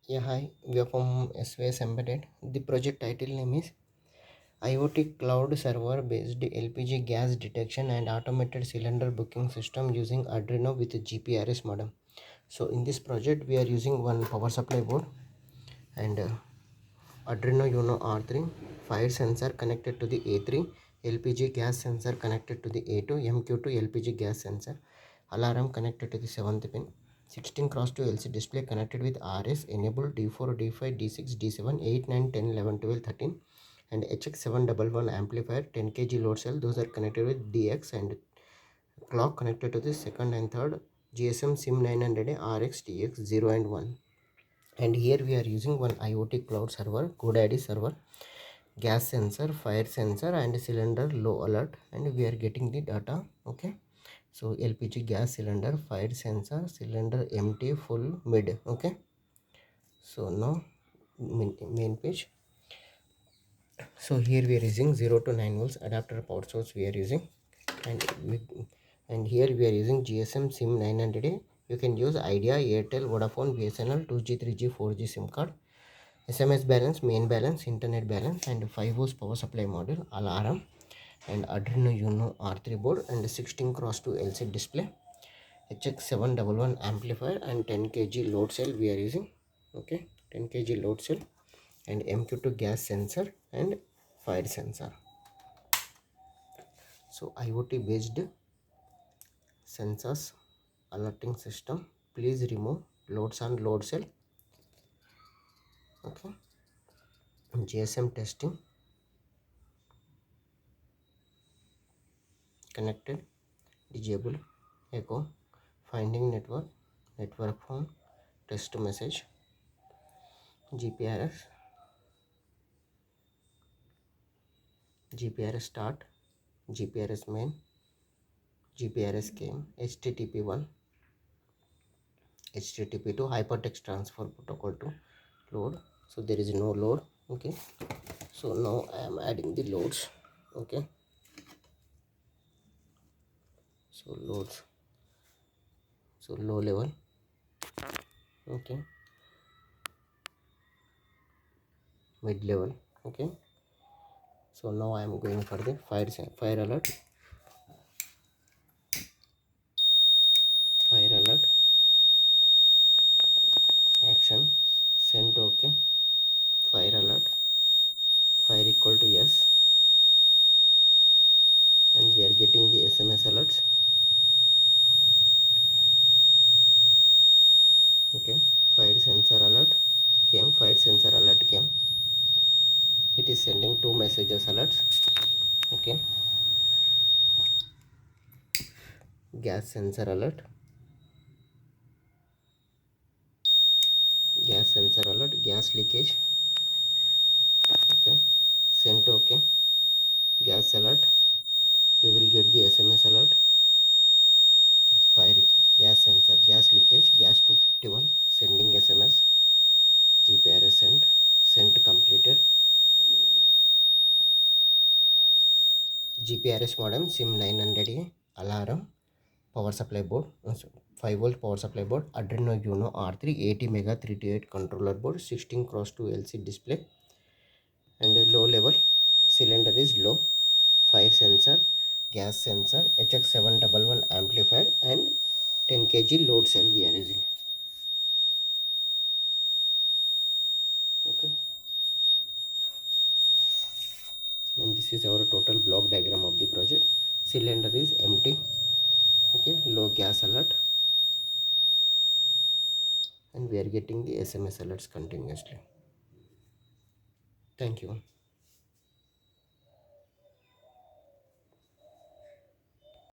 Yeah, hi, we are from svsembedded. The project title name is IoT Cloud Server Based LPG Gas Detection and Automated Cylinder Booking System using Arduino with a GPRS modem. So in this project we are using one power supply board and Arduino Uno R3, fire sensor connected to the A3, LPG gas sensor connected to the A2, MQ2 LPG gas sensor, alarm connected to the 7th pin, 16 cross 2 LC display connected with RS, enabled D4, D5, D6, D7, 8, 9, 10, 11, 12, 13, and HX711 amplifier, 10 kg load cell, those are connected with DX, and clock connected to the second and third, GSM SIM 900 RX TX 0 and 1. And here we are using one IoT cloud server, GoDaddy server, gas sensor, fire sensor, and cylinder low alert, and we are getting the data. Okay, so LPG gas cylinder, fire sensor, cylinder empty, full, mid. Okay, so now main page. So here we are using 0 to 9 volts adapter power source we are using, and here we are using GSM SIM 900. You can use Idea, Airtel, Vodafone, BSNL, 2G, 3G, 4G SIM card, SMS balance, main balance, internet balance, and 5 volts power supply module, alarm, and Arduino Uno R3 board, and 16 cross 2 LCD display, HX711 amplifier, and 10 kg load cell we are using. Okay, 10 kg load cell, and MQ2 gas sensor and fire sensor. So IoT based sensors alerting system. Please remove loads on load cell. Okay, GSM testing, connected, disable, echo, finding network, network phone, test message, GPRS, GPRS start, GPRS main, GPRS came, HTTP1, HTTP2 hypertext transfer protocol to load. So there is no load. Okay, so now I am adding the loads. Okay, so loads, so low level. Okay, mid level. Okay, so now I am going for the fire alert, fire alert, action, send. Okay, fire alert, fire equal to yes, and we are getting the SMS alerts. Okay, fire sensor alert came, fire sensor alert came, it is sending two messages alerts. Okay, gas sensor alert, gas sensor alert, gas leakage. Okay, sent. Okay, gas alert, we will get the SMS alert. Okay, fire, gas sensor, gas leakage, gas 251 sending SMS, GPRS sent completed, GPRS modem, SIM 900A, alarm, power supply board, 5 volt power supply board, Arduino Uno R3, 80 mega 328 controller board, 16 cross 2 LCD display, and low level cylinder is low, fire sensor, gas sensor, HX711 amplifier, and 10 kg load cell we are using. Okay, and this is our total block diagram of the project. Cylinder is empty. Okay, low gas alert, and we are getting the SMS alerts continuously. Thank you.